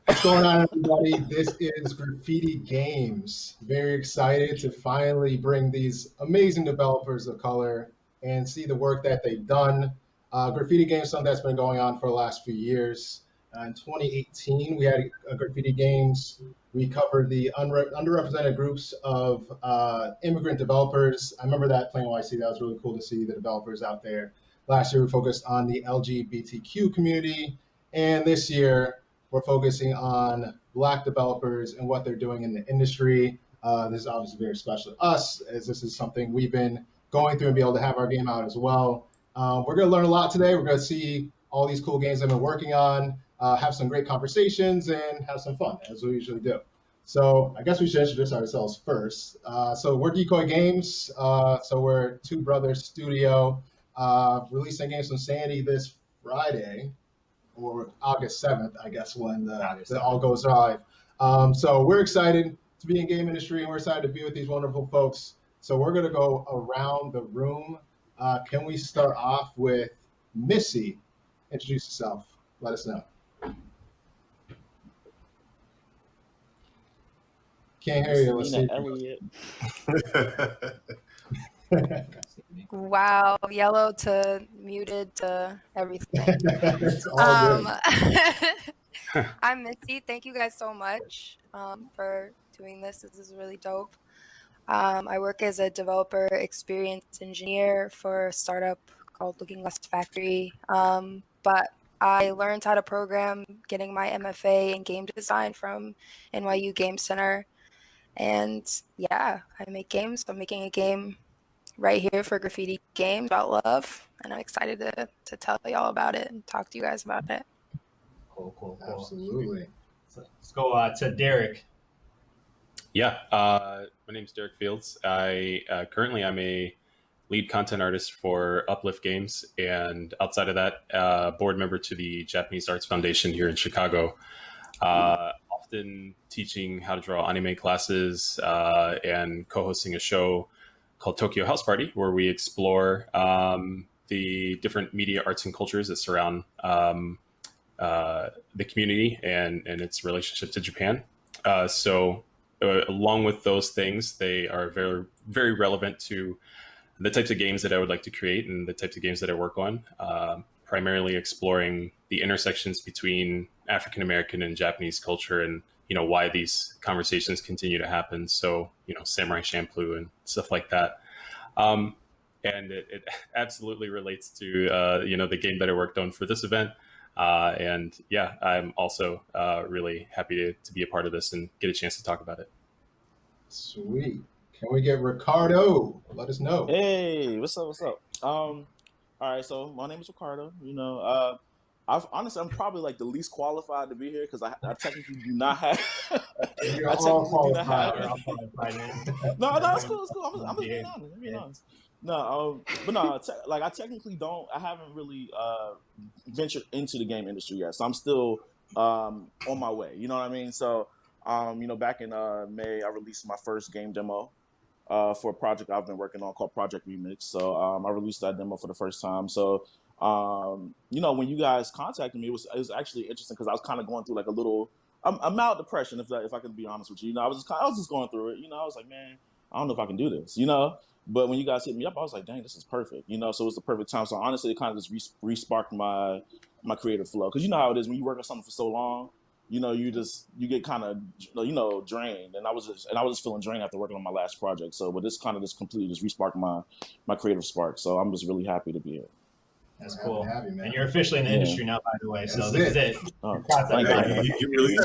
What's going on, everybody? This is Graffiti Games. Very excited to finally bring these amazing developers of color and see the work that they've done. Graffiti Games is something that's been going on for the last few years. In 2018, we had Graffiti Games. We covered the underrepresented groups of immigrant developers. I remember that playing YC. That was really cool to see the developers out there. Last year, we focused on the LGBTQ community. And this year, we're focusing on Black developers and what they're doing in the industry. This is obviously very special to us, as this is something we've been going through and be able to have our game out as well. We're going to learn a lot today. We're going to see all these cool games I've been working on, have some great conversations, and have some fun, as we usually do. So I guess we should introduce ourselves first. So we're Decoy Games. So we're Two Brothers Studio, releasing games from Sandy this Friday, or August 7th, I guess, when the all goes live. So we're excited to be in game industry, and we're excited to be with these wonderful folks. So we're going to go around the room. Can we start off with Missy? Introduce yourself. Let us know. Can't hear you. Let's see. Wow, yellow to muted to everything. I'm Missy. Thank you guys so much for doing this. This is really dope. I work as a developer experience engineer for a startup called Looking Glass Factory. But I learned how to program getting my MFA in game design from NYU Game Center. And yeah, I make games. I'm making a game right here for Graffiti Games about love, and I'm excited to tell y'all about it and talk to you guys about it. Cool. Absolutely. So let's go to Derek. Yeah, my name is Derek Fields. Currently I'm a lead content artist for Uplift Games, and outside of that, board member to the Japanese Arts Foundation here in Chicago. Often teaching how to draw anime classes and co-hosting a show called Tokyo House Party, where we explore the different media arts and cultures that surround the community and its relationship to Japan. Along with those things, they are very, very relevant to the types of games that I would like to create and the types of games that I work on, primarily exploring the intersections between African American and Japanese culture, and why these conversations continue to happen. So Samurai Champloo and stuff like that, and it absolutely relates to the game that I worked on for this event. And yeah, I'm also really happy to be a part of this and get a chance to talk about it. Sweet. Can we get Ricardo? Let us know. Hey, what's up? All right, so my name is Ricardo. I'm probably like the least qualified to be here because I technically do not have. You're all qualified. No, it's cool. I'm just being honest. No, I technically don't. I haven't really ventured into the game industry yet, so I'm still on my way. You know what I mean? So, back in May, I released my first game demo for a project I've been working on called Project Remix. So I released that demo for the first time. So when you guys contacted me, it was actually interesting because I was kind of going through like a little a mild depression, if I can be honest with you. I was just going through it. I was like, man, I don't know if I can do this. But when you guys hit me up, I was like, dang, this is perfect. So it was the perfect time. So honestly, it kind of just re-sparked my creative flow, because you know how it is when you work on something for so long. You get kind of drained, and I was just feeling drained after working on my last project. So, but this kind of just completely just re-sparked my creative spark. So I'm just really happy to be here. That's cool. And you're officially in the industry now, by the way. So this is it. Oh, you really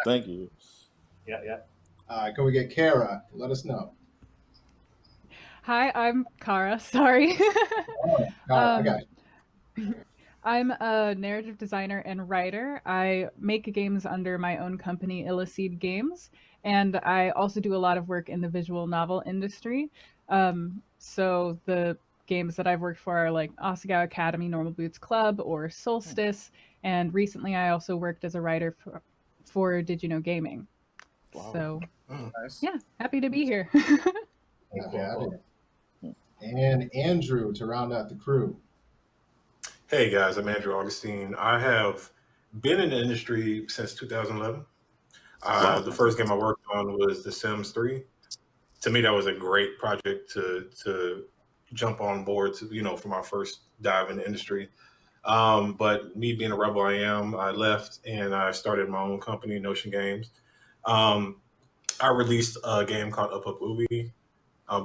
Thank you. Yeah. All right, can we get Kara? Let us know. Hi, I'm Kara. Sorry. Kara, I got you. I'm a narrative designer and writer. I make games under my own company, Illicid Games, and I also do a lot of work in the visual novel industry. So the games that I've worked for are like Asagao Academy, Normal Boots Club, or Solstice, and recently I also worked as a writer for Did You Know Gaming. Wow. So, nice. Yeah, happy to be here. And Andrew to round out the crew. Hey guys, I'm Andrew Augustine. I have been in the industry since 2011. Wow. The first game I worked on was The Sims 3. To me, that was a great project to jump on board to, for my first dive in the industry. But me being a rebel I left and I started my own company, Notion Games. I released a game called Up Ubi,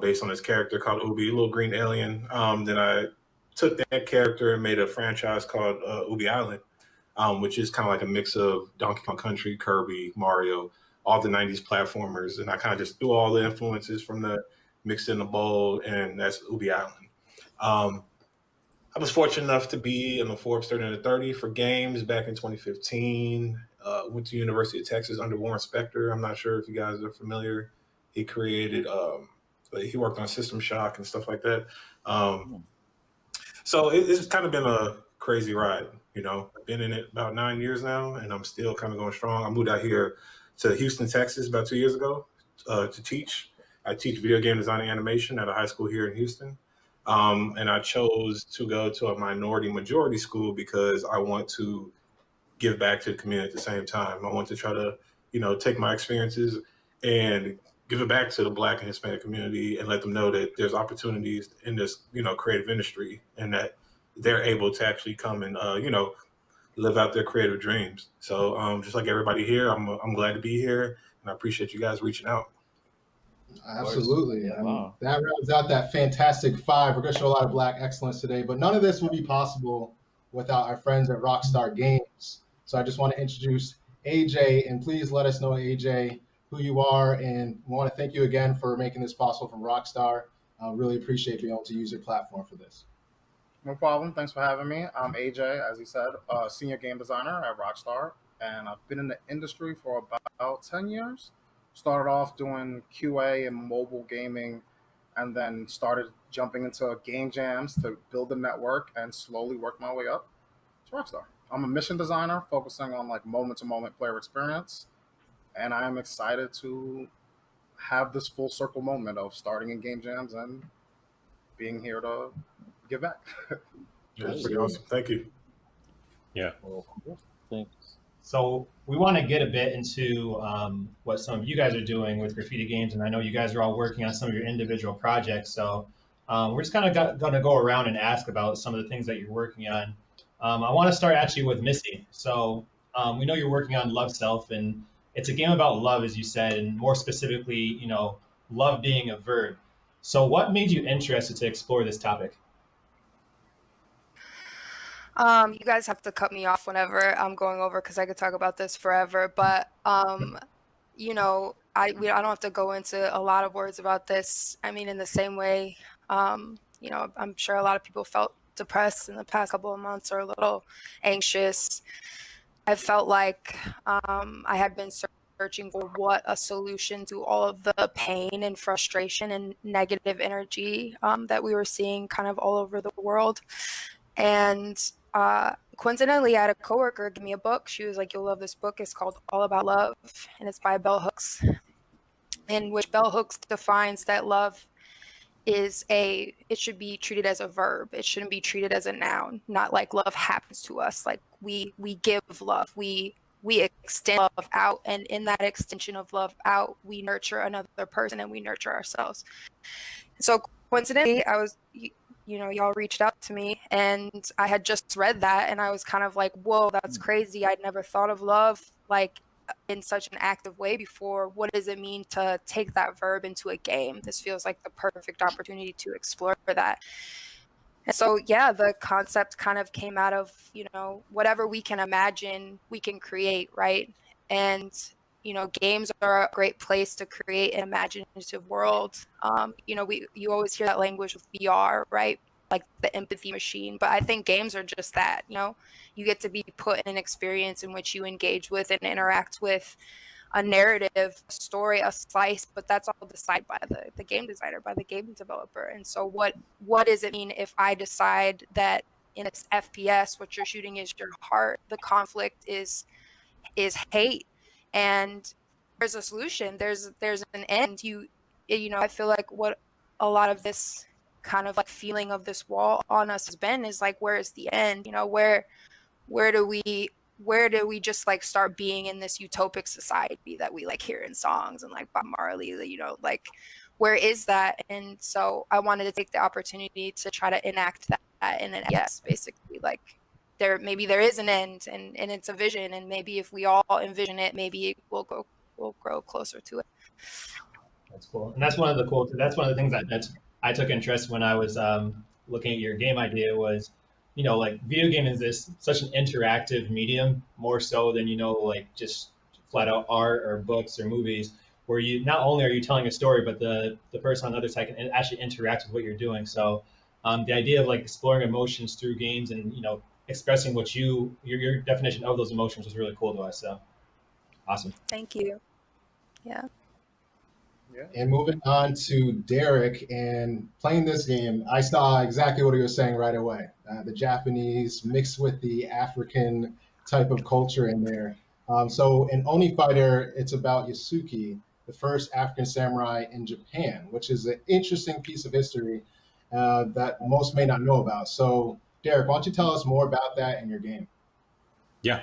based on this character called Ubi, a little green alien. Then I took that character and made a franchise called Ubi Island, which is kind of like a mix of Donkey Kong Country, Kirby, Mario, all the 90s platformers. And I kind of just threw all the influences from the mixed in the bowl, and that's Ubi Island. I was fortunate enough to be in the Forbes 30 under 30 for games back in 2015. Went to University of Texas under Warren Spector. I'm not sure if you guys are familiar. He created, he worked on System Shock and stuff like that. So it's kind of been a crazy ride. I've been in it about 9 years now, and I'm still kind of going strong. I moved out here to Houston, Texas about 2 years ago to teach. I teach video game design and animation at a high school here in Houston. And I chose to go to a minority majority school because I want to give back to the community at the same time. I want to try to, take my experiences and give it back to the Black and Hispanic community and let them know that there's opportunities in this, creative industry, and that they're able to actually come and, live out their creative dreams. So just like everybody here, I'm glad to be here, and I appreciate you guys reaching out. Absolutely. Yeah, wow. That rounds out that fantastic five. We're going to show a lot of Black excellence today, but none of this would be possible without our friends at Rockstar Games. So I just want to introduce AJ, and please let us know, AJ, who you are, and we want to thank you again for making this possible from Rockstar. Really appreciate being able to use your platform for this. No problem. Thanks for having me. I'm AJ, as he said, senior game designer at Rockstar, and I've been in the industry for about 10 years. Started off doing QA and mobile gaming, and then started jumping into game jams to build the network and slowly work my way up to Rockstar. I'm a mission designer focusing on like moment-to-moment player experience, and I am excited to have this full circle moment of starting in game jams and being here to give back. That's pretty awesome. Thank you. Yeah. Thanks. So we want to get a bit into what some of you guys are doing with Graffiti Games, and I know you guys are all working on some of your individual projects. So we're just kind of going to go around and ask about some of the things that you're working on. I want to start actually with Missy. So we know you're working on Love Self, and it's a game about love, as you said, and more specifically, love being a verb. So what made you interested to explore this topic? You guys have to cut me off whenever I'm going over because I could talk about this forever. But I don't have to go into a lot of words about this. I mean, in the same way, I'm sure a lot of people felt depressed in the past couple of months or a little anxious. I felt like I had been searching for what a solution to all of the pain and frustration and negative energy that we were seeing kind of all over the world. And coincidentally, I had a coworker give me a book. She was like, "You'll love this book. It's called All About Love, and it's by Bell Hooks," in which Bell Hooks defines that love it should be treated as a verb. It shouldn't be treated as a noun, not like love happens to us. Like we give love, we extend love out, and in that extension of love out, we nurture another person and we nurture ourselves. So coincidentally, I was, y'all reached out to me, and I had just read that, and I was kind of like, whoa, that's crazy. I'd never thought of love like in such an active way before. What does it mean to take that verb into a game? This feels like the perfect opportunity to explore that. And so, yeah, the concept kind of came out of, whatever we can imagine, we can create, right? And, games are a great place to create an imaginative world. You always hear that language with VR, right? Like the empathy machine. But I think games are just that, you get to be put in an experience in which you engage with and interact with a narrative, a story, a slice, but that's all decided by the game designer, by the game developer. And so what does it mean if I decide that in its FPS, what you're shooting is your heart, the conflict is hate, and there's a solution, there's an end. I feel like what a lot of this kind of like feeling of this wall on us has been is like, where is the end? Where do we where do we just like start being in this utopic society that we like hear in songs and like Bob Marley, you know, like where is that? And so I wanted to take the opportunity to try to enact that in an yes, basically, like maybe there is an end, and it's a vision, and maybe if we all envision it, maybe we'll grow closer to it. That's cool, and that's one of the things that I took interest when I was looking at your game idea was, you know, like video game is such an interactive medium, more so than, you know, like just flat out art or books or movies, where you not only are you telling a story, but the person on the other side can actually interact with what you're doing. So the idea of like exploring emotions through games and, you know, expressing what your definition of those emotions was really cool to us. So awesome. Thank you. Yeah. And moving on to Derek and playing this game, I saw exactly what he was saying right away. The Japanese mixed with the African type of culture in there. So in Oni Fighter, it's about Yasuki, the first African samurai in Japan, which is an interesting piece of history that most may not know about. So Derek, why don't you tell us more about that in your game? Yeah.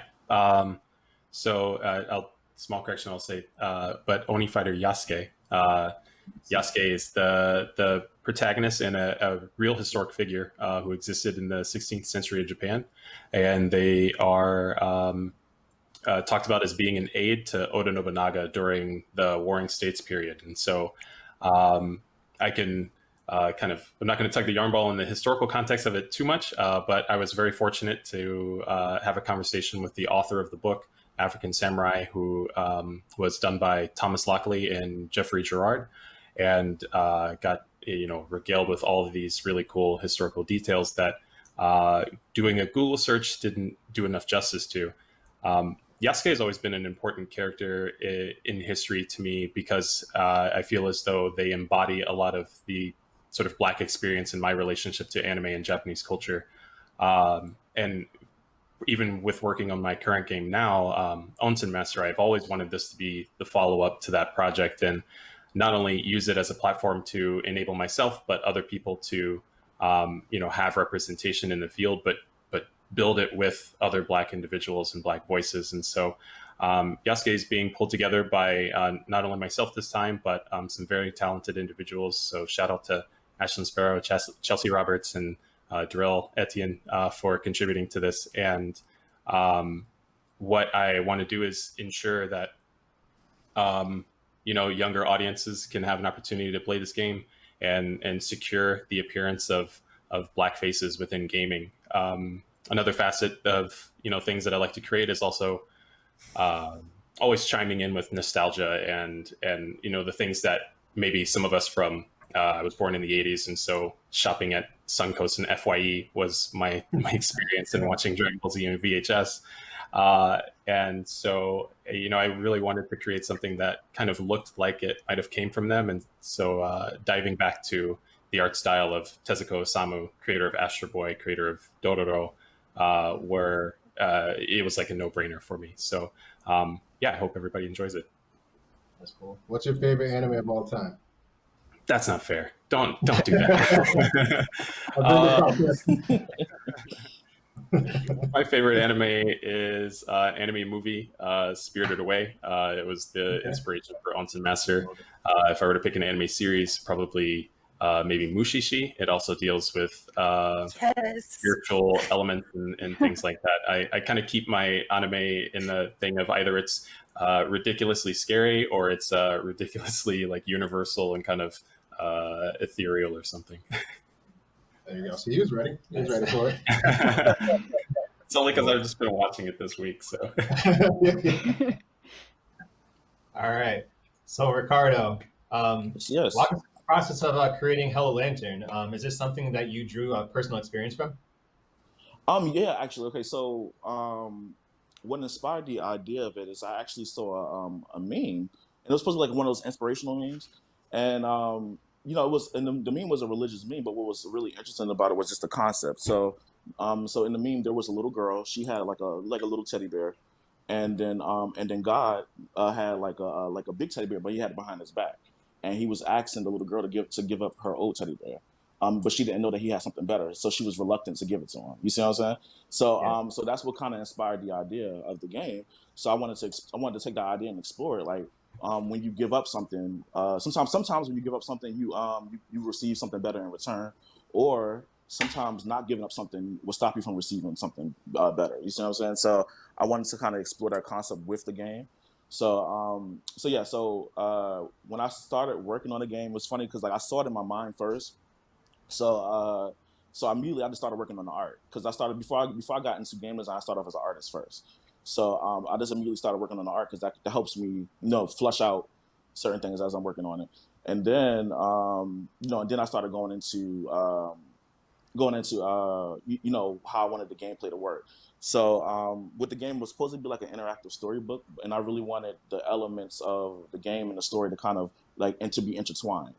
Small correction, I'll say, but Oni Fighter Yasuke. Yasuke is the protagonist and a real historic figure who existed in the 16th century of Japan, and they are talked about as being an aide to Oda Nobunaga during the Warring States period. And so I can I'm not going to tug the yarn ball in the historical context of it too much, but I was very fortunate to have a conversation with the author of the book, African Samurai, who was done by Thomas Lockley and Jeffrey Gerard, and got regaled with all of these really cool historical details that doing a Google search didn't do enough justice to. Yasuke has always been an important character in history to me because I feel as though they embody a lot of the sort of Black experience in my relationship to anime and Japanese culture. And even with working on my current game now, Onsen Master, I've always wanted this to be the follow-up to that project and not only use it as a platform to enable myself, but other people to have representation in the field, but build it with other Black individuals and Black voices. And so Yasuke is being pulled together by not only myself this time, but some very talented individuals. So shout out to Ashlyn Sparrow, Chelsea Roberts, and Darrell Etienne for contributing to this. And what I want to do is ensure that younger audiences can have an opportunity to play this game and secure the appearance of Black faces within gaming. Another facet of things that I like to create is also always chiming in with nostalgia and the things that maybe some of us from I was born in the 80s, and so shopping at Suncoast and FYE was my experience in watching Dragon Ball Z and VHS. And so, I really wanted to create something that kind of looked like it might have came from them. And so diving back to the art style of Tezuka Osamu, creator of Astro Boy, creator of Dororo, where it was like a no-brainer for me. So I hope everybody enjoys it. That's cool. What's your favorite anime of all time? That's not fair. Don't do that. My favorite anime is anime movie, Spirited Away. It was the inspiration for Onsen Master. If I were to pick an anime series, probably maybe Mushishi. It also deals with spiritual elements and things like that. I kind of keep my anime in the thing of either it's ridiculously scary or it's ridiculously like universal and kind of ethereal or something. There you go. So he was ready. He was ready for it. It's only because I've just been watching it this week. So. All right. So Ricardo, yes. Walk us through the process of creating Hello Lantern. Is this something that you drew a personal experience from? Yeah, actually. Okay, so what inspired the idea of it is I actually saw a meme, and it was supposed to be like one of those inspirational memes, and it was, and the meme was a religious meme, but what was really interesting about it was just the concept. So, so in the meme there was a little girl. She had like a little teddy bear, and then God had like a big teddy bear, but he had it behind his back, and he was asking the little girl to give up her old teddy bear. but she didn't know that he had something better, so she was reluctant to give it to him. You see what I'm saying? So so that's what kind of inspired the idea of the game. So I wanted to take the idea and explore it. Like when you give up something, sometimes when you give up something, you receive something better in return, or sometimes not giving up something will stop you from receiving something better. You see what I'm saying? So I wanted to kind of explore that concept with the game. So when I started working on the game, it was funny because like I saw it in my mind first. So immediately I just started working on the art because I started before I got into game design. I started off as an artist first. So I just immediately started working on the art because that helps me, flush out certain things as I'm working on it. And then and then I started going into how I wanted the gameplay to work. So with the game, it was supposed to be like an interactive storybook, and I really wanted the elements of the game and the story to kind of and to be intertwined.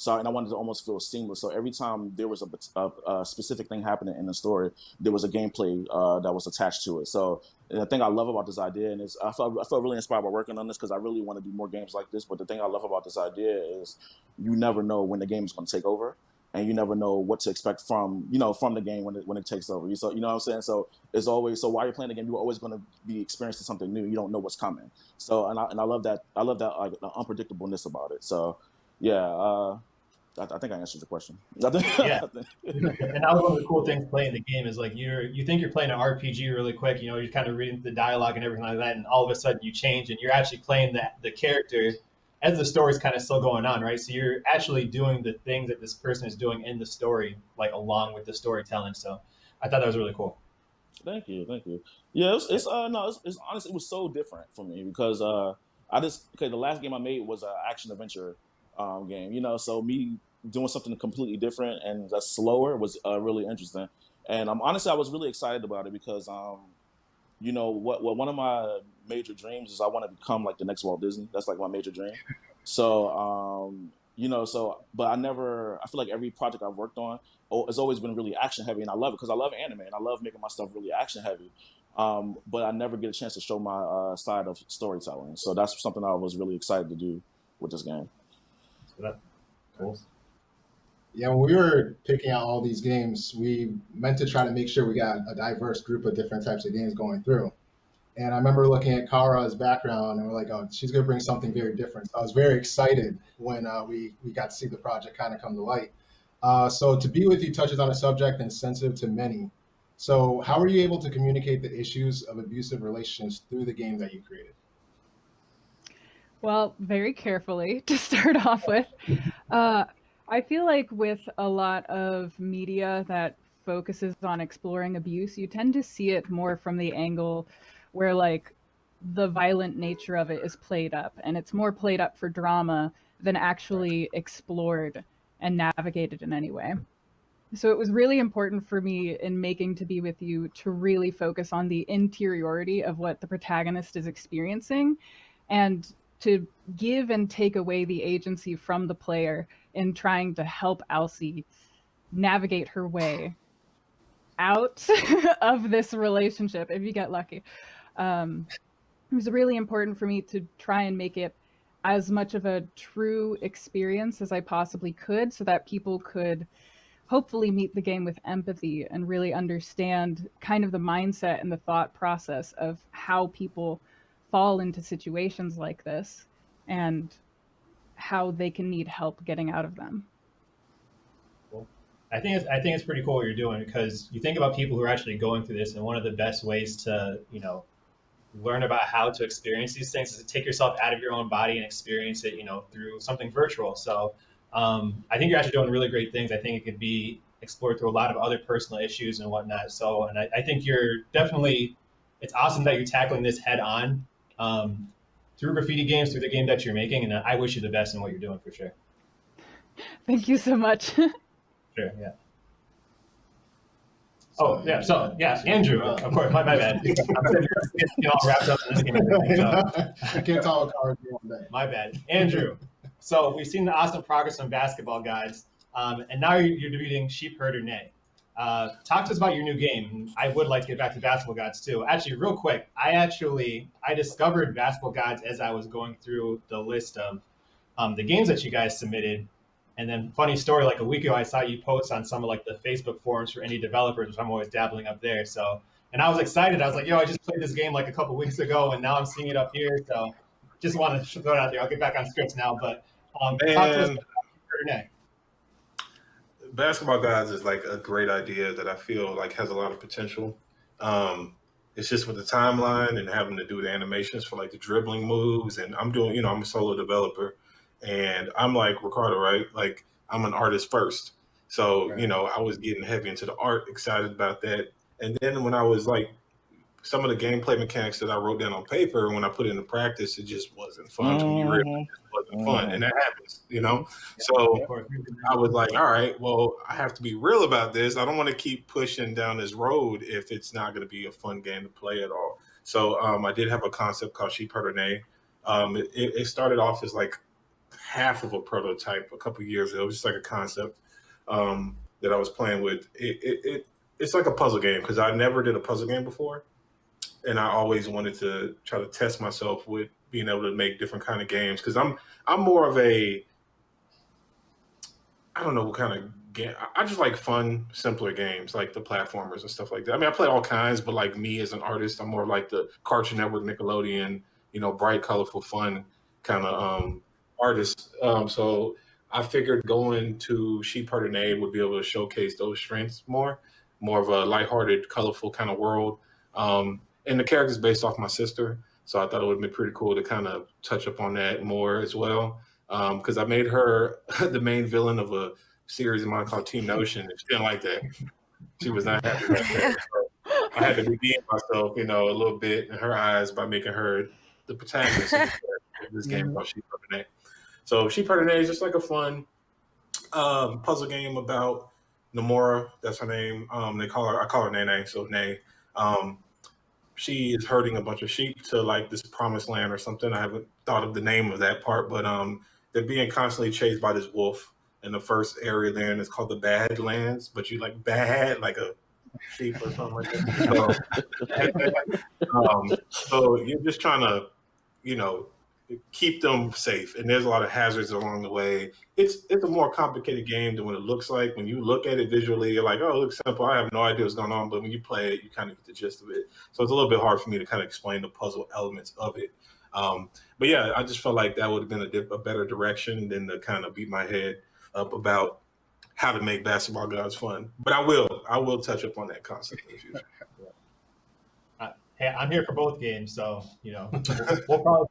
And I wanted to almost feel seamless. So every time there was a specific thing happening in the story, there was a gameplay that was attached to it. So the thing I love about this idea, and I felt really inspired by working on this because I really want to do more games like this. But the thing I love about this idea is you never know when the game is going to take over, and you never know what to expect from the game when it takes over. So you know what I'm saying. So it's always while you're playing the game, you're always going to be experiencing something new. You don't know what's coming. So and I love that. I love that like the unpredictableness about it. So yeah. I think I answered the question. Yeah. And that was one of the cool things playing the game is like you think you're playing an RPG really quick, you're kind of reading the dialogue and everything like that, and all of a sudden you change and you're actually playing the character as the story's kind of still going on, right? So you're actually doing the things that this person is doing in the story, like along with the storytelling. So I thought that was really cool. Thank you. Yeah, it's honestly, it was so different for me because the last game I made was an action adventure game, so me doing something completely different and that's slower was really interesting. And honestly, I was really excited about it because what one of my major dreams is I want to become like the next Walt Disney. That's like my major dream. So but I feel like every project I've worked on has always been really action heavy, and I love it because I love anime and I love making my stuff really action heavy. But I never get a chance to show my side of storytelling. So that's something I was really excited to do with this game. Cool. Yeah, when we were picking out all these games, we meant to try to make sure we got a diverse group of different types of games going through. And I remember looking at Kara's background, and we're like, oh, she's going to bring something very different. So I was very excited when we got to see the project kind of come to light. So To Be With You touches on a subject that's sensitive to many. So how were you able to communicate the issues of abusive relationships through the game that you created? Well, very carefully to start off with. I feel like with a lot of media that focuses on exploring abuse, you tend to see it more from the angle where like the violent nature of it is played up, and it's more played up for drama than actually explored and navigated in any way. So it was really important for me in making To Be With You to really focus on the interiority of what the protagonist is experiencing and to give and take away the agency from the player in trying to help Elsie navigate her way out of this relationship, if you get lucky. It was really important for me to try and make it as much of a true experience as I possibly could so that people could hopefully meet the game with empathy and really understand kind of the mindset and the thought process of how people fall into situations like this and how they can need help getting out of them. Cool. I think it's pretty cool what you're doing because you think about people who are actually going through this, and one of the best ways to learn about how to experience these things is to take yourself out of your own body and experience it through something virtual. So I think you're actually doing really great things. I think it could be explored through a lot of other personal issues and whatnot. So and I think you're definitely, it's awesome that you're tackling this head on through Graffiti Games, through the game that you're making, and I wish you the best in what you're doing for sure. Thank you so much. Sure, yeah. Oh, yeah, so, yeah, Andrew, of course, my bad. I'm all wrapped up in this game. I can't tell what Kara do one day. My bad. Andrew, so we've seen the awesome progress on Basketball Gods, and now you're debuting Sheep Herder Nay. Talk to us about your new game. I would like to get back to Basketball Gods too. Actually, real quick, I discovered Basketball Gods as I was going through the list of the games that you guys submitted, And then funny story, like a week ago, I saw you post on some of like the Facebook forums for indie developers, which I'm always dabbling up there. So, and I was excited. I was like, yo, I just played this game like a couple weeks ago, and now I'm seeing it up here. So just wanted to throw it out there. I'll get back on scripts now, but talk to us Man, about Basketball Gods is like a great idea that I feel like has a lot of potential. Um, it's just with the timeline and having to do the animations for like the dribbling moves, and I'm doing, I'm a solo developer, and I'm like Ricardo, right? Like I'm an artist first, so Right. I was getting heavy into the art, excited about that, and then when I was like some of the gameplay mechanics that I wrote down on paper, when I put it into practice, it just wasn't fun to be real. It just wasn't fun, and that happens. So I was like, all right, well, I have to be real about this. I don't want to keep pushing down this road if it's not going to be a fun game to play at all. So I did have a concept called Sheep Herder Nay. It started off as like half of a prototype a couple of years ago, just like a concept that I was playing with. It's like a puzzle game because I never did a puzzle game before. And I always wanted to try to test myself with being able to make different kind of games because I'm more of a, I don't know what kind of game. I just like fun, simpler games like the platformers and stuff like that. I mean, I play all kinds, but like me as an artist, I'm more like the Cartoon Network, Nickelodeon, bright, colorful, fun kind of artist. So I figured going to Sheep Herder Nay would be able to showcase those strengths more of a lighthearted, colorful kind of world. And the character's based off my sister, so I thought it would be pretty cool to kind of touch up on that more as well. Because I made her the main villain of a series of mine called Team Notion, and she didn't like that. She was not happy about that. So I had to redeem myself, a little bit in her eyes by making her the protagonist of this game called Sheep Herder Nay. So Sheep Herder Nay is just like a fun puzzle game about Nomura. That's her name. I call her Nene, so Nay. She is herding a bunch of sheep to like this promised land or something. I haven't thought of the name of that part, but they're being constantly chased by this wolf in the first area there, and it's called the Badlands. But you like bad like a sheep or something like that. So you're just trying to, keep them safe. And there's a lot of hazards along the way. It's a more complicated game than what it looks like. When you look at it visually, you're like, oh, it looks simple. I have no idea what's going on. But when you play it, you kind of get the gist of it. So it's a little bit hard for me to kind of explain the puzzle elements of it. But yeah, I just felt like that would have been a better direction than to kind of beat my head up about how to make Basketball Gods fun. But I will touch up on that concept in the future. Hey, I'm here for both games, so we'll probably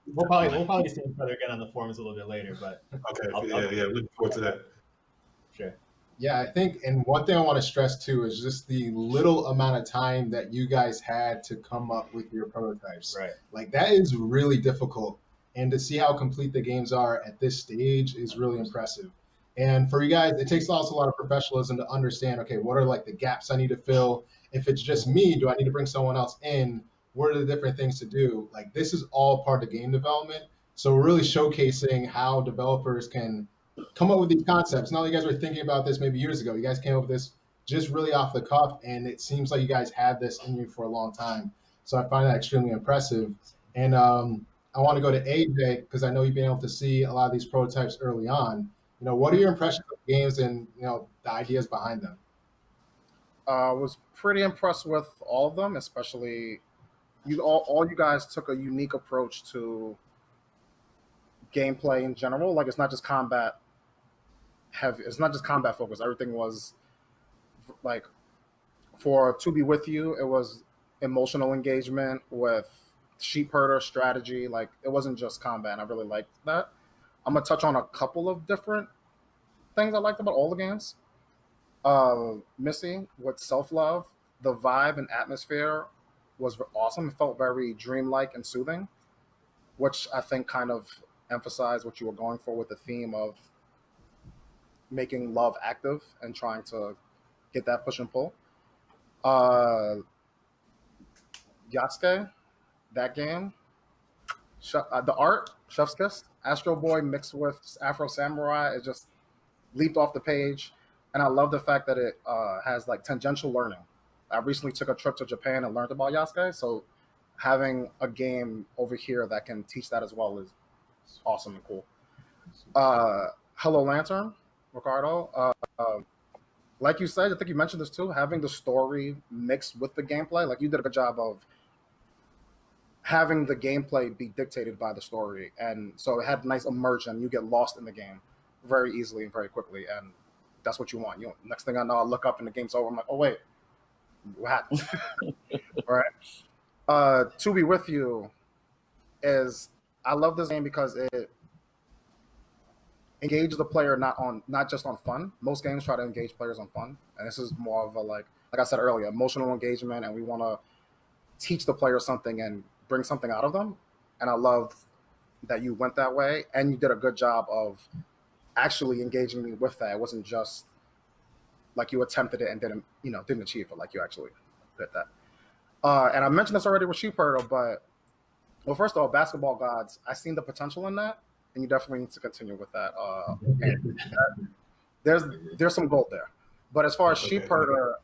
be seeing each other again on the forums a little bit later. But okay, looking forward to that. Sure. Yeah, I think, and one thing I want to stress too is just the little amount of time that you guys had to come up with your prototypes. Right. Like that is really difficult, and to see how complete the games are at this stage is really impressive. And for you guys, it takes also a lot of professionalism to understand, okay, what are like the gaps I need to fill? If it's just me, do I need to bring someone else in? What are the different things to do? Like this is all part of game development. So we're really showcasing how developers can come up with these concepts. Now you guys were thinking about this maybe years ago. You guys came up with this just really off the cuff, and it seems like you guys had this in you for a long time. So I find that extremely impressive. And I want to go to AJ because I know you've been able to see a lot of these prototypes early on. What are your impressions of games and the ideas behind them? I was pretty impressed with all of them, especially all you guys took a unique approach to gameplay in general. Like it's not just combat heavy. It's not just combat focused. Everything was like for To Be With You. It was emotional engagement with sheep herder strategy. Like it wasn't just combat. And I really liked that. I'm gonna touch on a couple of different things I liked about all the games. Missy with self-love, the vibe and atmosphere was awesome. It felt very dreamlike and soothing, which I think kind of emphasized what you were going for with the theme of making love active and trying to get that push and pull. Yasuke, that game, the art, Chef's Kiss, Astro Boy mixed with Afro Samurai, it just leaped off the page. And I love the fact that it has like tangential learning. I recently took a trip to Japan and learned about Yasuke, so having a game over here that can teach that as well is awesome and cool. Hello Lantern, Ricardo. Like you said, I think you mentioned this too, having the story mixed with the gameplay. Like you did a good job of having the gameplay be dictated by the story. And so it had nice immersion. You get lost in the game very easily and very quickly. And that's what you want. You know, next thing I know, I look up and the game's over. I'm like, oh, wait, what happened? All right. To Be With You is, I love this game because it engage the player not just on fun. Most games try to engage players on fun, and this is more of a like I said earlier, emotional engagement, and we want to teach the player something and bring something out of them. And I love that you went that way, and you did a good job of actually engaging me with that. It wasn't just like you attempted it and didn't achieve it. Like you actually did that. And I mentioned this already with Sheep Herder, but well, first of all, Basketball Gods, I seen the potential in that. And you definitely need to continue with that. There's some gold there, but as far as Sheep Herder,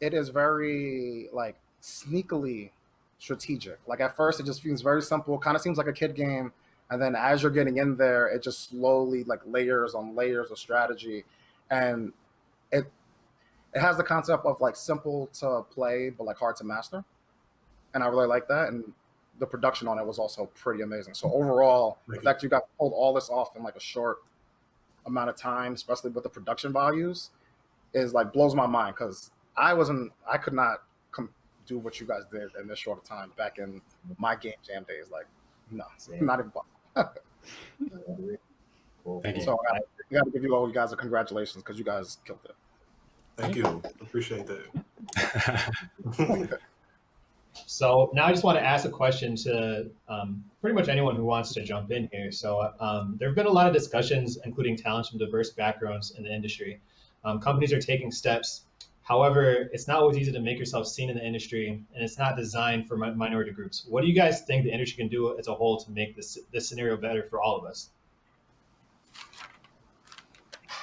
it is very like sneakily strategic. Like at first, it just seems very simple. Kind of seems like a kid game, and then as you're getting in there, it just slowly like layers on layers of strategy, and it has the concept of like simple to play but like hard to master, and I really like that. And the production on it was also pretty amazing. So overall, the fact you got pulled all this off in like a short amount of time, especially with the production values, is like blows my mind because I could not do what you guys did in this short time back in my game jam days. Like, no, not even Cool. Thank you. So I got to give you all you guys a congratulations because you guys killed it. Thank you. Appreciate that. So now I just want to ask a question to pretty much anyone who wants to jump in here. So there have been a lot of discussions, including talents from diverse backgrounds in the industry. Companies are taking steps. However, it's not always easy to make yourself seen in the industry, and it's not designed for minority groups. What do you guys think the industry can do as a whole to make this scenario better for all of us?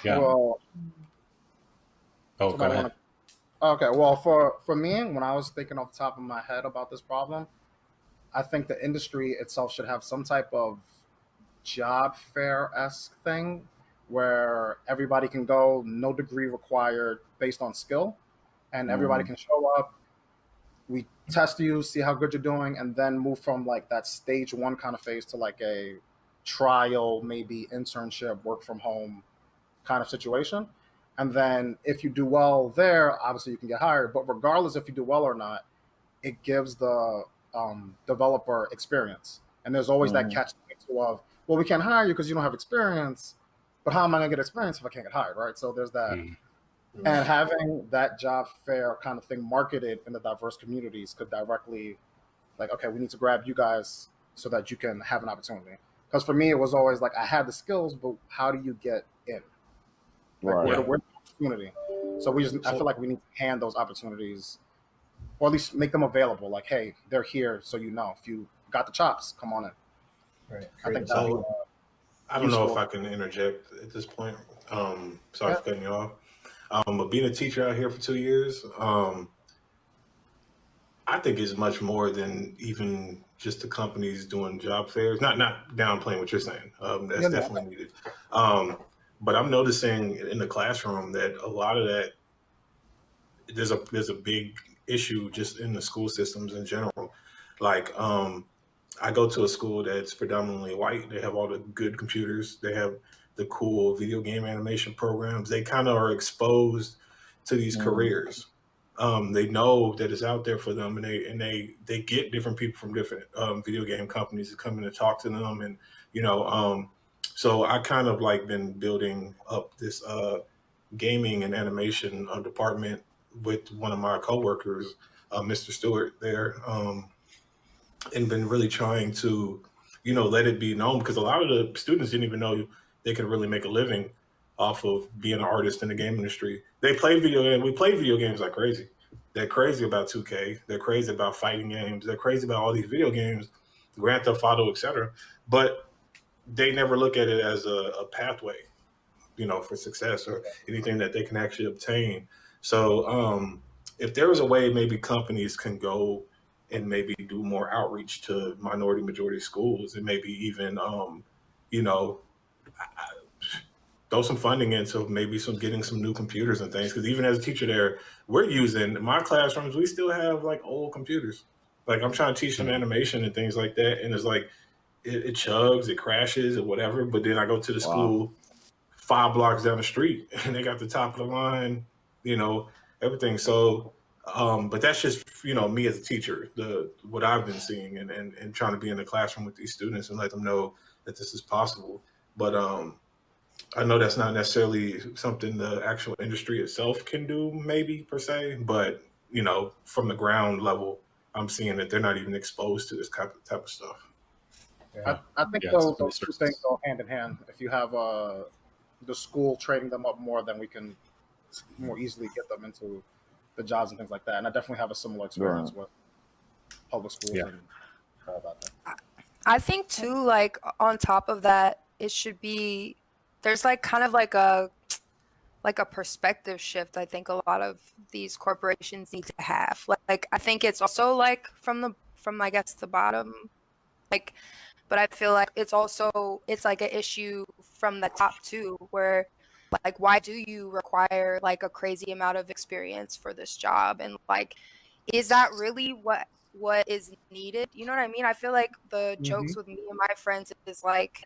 Yeah. Well, go ahead. Okay, well, for me, when I was thinking off the top of my head about this problem, I think the industry itself should have some type of job fair-esque thing where everybody can go, no degree required, based on skill, and everybody can show up. We test you, see how good you're doing, and then move from like that stage one kind of phase to like a trial, maybe internship, work from home kind of situation. And then if you do well there, obviously you can get hired. But regardless if you do well or not, it gives the developer experience. And there's always that catch-22 of, well, we can't hire you because you don't have experience. But how am I going to get experience if I can't get hired, right? So there's that. And having that job fair kind of thing marketed in the diverse communities could directly, like, okay, we need to grab you guys so that you can have an opportunity. Because for me, it was always like, I had the skills, but how do you get in? Like, where's the opportunity? So I feel like we need to hand those opportunities, or at least make them available. Like, hey, they're here, so you know, if you got the chops, come on in. Right. I think so. I don't know if I can interject at this point. Sorry for cutting you off. But being a teacher out here for 2 years, I think it's much more than even just the companies doing job fairs. Not downplaying what you're saying. That's definitely needed. But I'm noticing in the classroom that a lot of that, there's a big issue just in the school systems in general. Like, I go to a school that's predominantly white. They have all the good computers. They have the cool video game animation programs. They kind of are exposed to these careers. They know that it's out there for them, and they get different people from different video game companies to come in and talk to them, and so I kind of like been building up this gaming and animation department with one of my coworkers, Mr. Stewart there, and been really trying to, let it be known, because a lot of the students didn't even know they could really make a living off of being an artist in the game industry. We play video games like crazy. They're crazy about 2K. They're crazy about fighting games. They're crazy about all these video games, Grand Theft Auto, etc. But they never look at it as a pathway, for success or anything that they can actually obtain. So if there was a way maybe companies can go and maybe do more outreach to minority majority schools, and maybe even, throw some funding into maybe getting some new computers and things. Because even as a teacher there, we're using my classrooms. We still have like old computers. Like I'm trying to teach them animation and things like that, and it's like it chugs, it crashes, or whatever. But then I go to the school 5 blocks down the street, and they got the top of the line, everything. So, but that's just me as a teacher, what I've been seeing, and trying to be in the classroom with these students and let them know that this is possible. But I know that's not necessarily something the actual industry itself can do, maybe per se, but from the ground level, I'm seeing that they're not even exposed to this type of stuff. I think those two things go hand in hand. If you have the school training them up more, then we can more easily get them into the jobs and things like that. And I definitely have a similar experience with public schools and all that. I think too, like on top of that, it should be there's like kind of like a perspective shift. I think a lot of these corporations need to have. Like I think it's also like from I guess the bottom, like, but I feel like it's like an issue from the top too, where like why do you require like a crazy amount of experience for this job, and like is that really what is needed? You know what I mean? I feel like the jokes with me and my friends is like,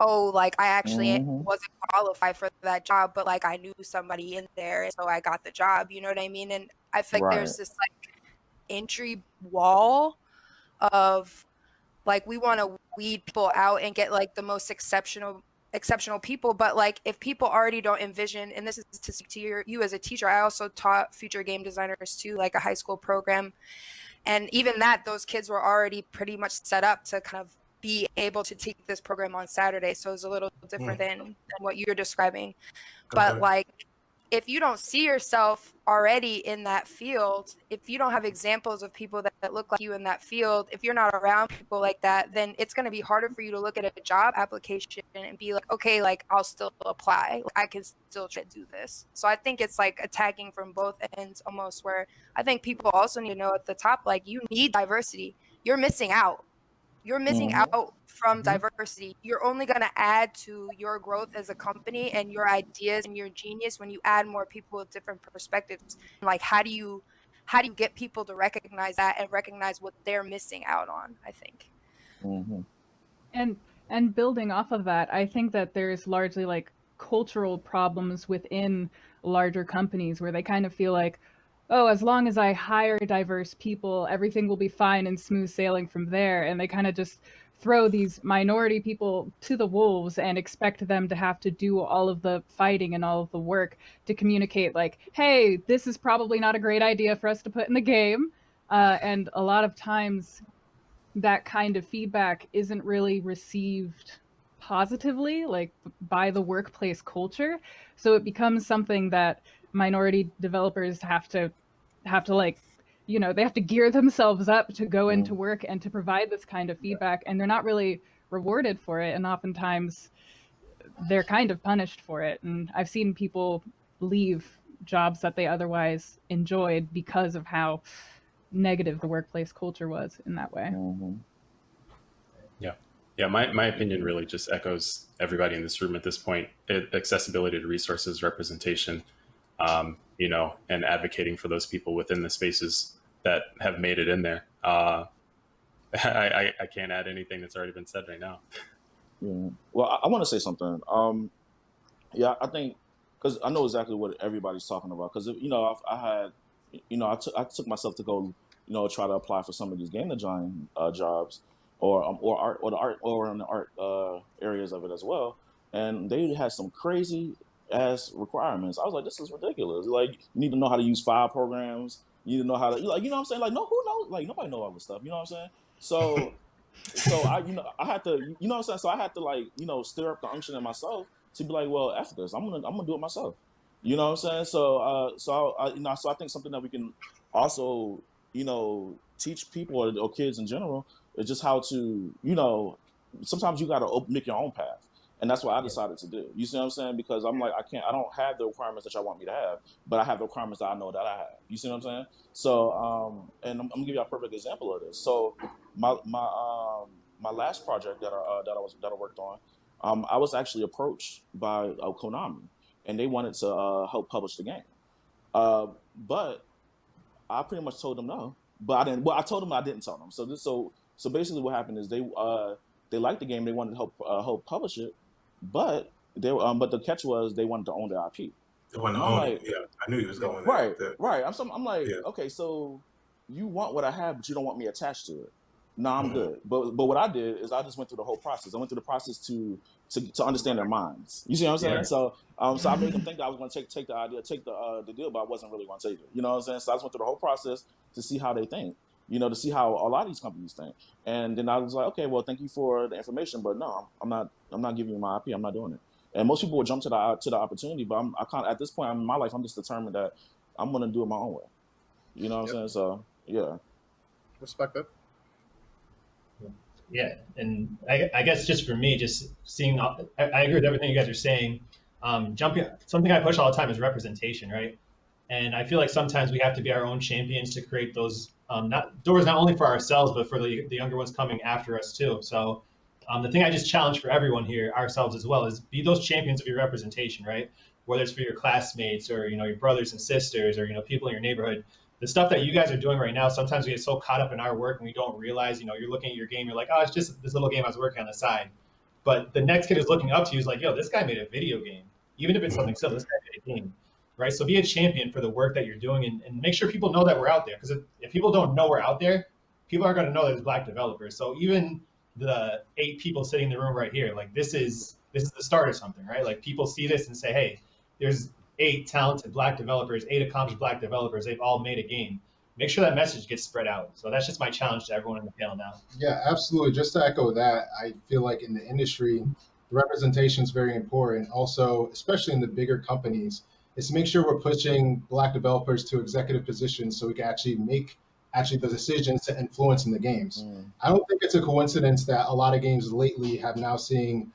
oh, like I actually wasn't qualified for that job, but like I knew somebody in there, and so I got the job. You know what I mean? And I feel like there's this like entry wall of like we want to weed people out and get like the most exceptional people, but like if people already don't envision, and this is to speak to you as a teacher, I also taught future game designers too, like a high school program, and even that those kids were already pretty much set up to kind of be able to take this program on Saturday, so it's a little different than what you're describing. But like if you don't see yourself already in that field, if you don't have examples of people that look like you in that field, if you're not around people like that, then it's going to be harder for you to look at a job application and be like, okay, like I'll still apply. I can still try to do this. So I think it's like attacking from both ends almost, where I think people also need to know at the top, like you need diversity. You're missing out. You're missing out from diversity. You're only going to add to your growth as a company and your ideas and your genius when you add more people with different perspectives. Like how do you get people to recognize that and recognize what they're missing out on, I think. And building off of that, I think that there's largely like cultural problems within larger companies where they kind of feel like, oh, as long as I hire diverse people, everything will be fine and smooth sailing from there. And they kind of just throw these minority people to the wolves and expect them to have to do all of the fighting and all of the work to communicate like, hey, this is probably not a great idea for us to put in the game. And a lot of times that kind of feedback isn't really received positively, like by the workplace culture. So it becomes something that minority developers have to like, they have to gear themselves up to go into work and to provide this kind of feedback, and they're not really rewarded for it, and oftentimes they're kind of punished for it. And I've seen people leave jobs that they otherwise enjoyed because of how negative the workplace culture was in that way. Yeah, my opinion really just echoes everybody in this room at this point. Accessibility to resources, representation, and advocating for those people within the spaces that have made it in there. I can't add anything that's already been said right now. Well, I want to say something. I think, because I know exactly what everybody's talking about. Because I took myself to go, try to apply for some of these game design jobs, or art, or in the art areas of it as well. And they had some crazy ass requirements. I was like, this is ridiculous. Like, you need to know how to use file programs. You need to know how to, like, you know what I'm saying? Like, no, who knows? Like, nobody knows all this stuff. You know what I'm saying? So I had to, you know what I'm saying? So I had to, like, stir up the unction in myself to be like, well, after this, I'm gonna do it myself. You know what I'm saying? So I think something that we can also, teach people or kids in general is just how to, sometimes you got to make your own path. And that's what I decided to do. You see what I'm saying? Because I'm like, I don't have the requirements that y'all want me to have, but I have the requirements that I know that I have. You see what I'm saying? So, and I'm gonna give you a perfect example of this. So my last project that I worked on, I was actually approached by Konami, and they wanted to help publish the game. But I pretty much told them no. But I didn't. Well, I told them I didn't tell them. So basically, what happened is they liked the game. They wanted to help publish it, but but the catch was they wanted to own the IP. They wanted to own it. Yeah, I knew he was going there. Right. I'm like, okay, so you want what I have, but you don't want me attached to it. No, I'm good. But what I did is I just went through the whole process. I went through the process to understand their minds. You see what I'm saying? So I made them think that I was going to take the idea, take the deal, but I wasn't really going to take it. You know what I'm saying? So I just went through the whole process to see how they think. You know, to see how a lot of these companies think. And then I was like, okay, well, thank you for the information, but no, I'm not giving you my IP. I'm not doing it. And most people will jump to the opportunity, but I can't. At this point in my life, I'm just determined that I'm going to do it my own way. You know what I'm saying? So yeah, respect it. Yeah, and I guess just for me, just seeing, I agree with everything you guys are saying. Something I push all the time is representation, right? And I feel like sometimes we have to be our own champions to create those doors, not only for ourselves, but for the younger ones coming after us too. So the thing I just challenge for everyone here, ourselves as well, is be those champions of your representation, right? Whether it's for your classmates or, your brothers and sisters or, people in your neighborhood. The stuff that you guys are doing right now, sometimes we get so caught up in our work and we don't realize, you're looking at your game, you're like, oh, it's just this little game I was working on the side. But the next kid is looking up to you is like, yo, this guy made a video game. Even if it's something silly, this guy made a game, right? So be a champion for the work that you're doing and make sure people know that we're out there. Because if people don't know we're out there, people aren't going to know there's Black developers. So even the 8 people sitting in the room right here, like this is the start of something, right? Like people see this and say, hey, there's 8 talented Black developers, 8 accomplished Black developers. They've all made a game. Make sure that message gets spread out. So that's just my challenge to everyone in the panel now. Yeah, absolutely. Just to echo that, I feel like in the industry, the representation is very important. Also, especially in the bigger companies, is to make sure we're pushing Black developers to executive positions so we can actually make the decisions to influence in the games. I don't think it's a coincidence that a lot of games lately have now seen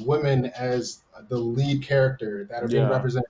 women as the lead character that are being represented.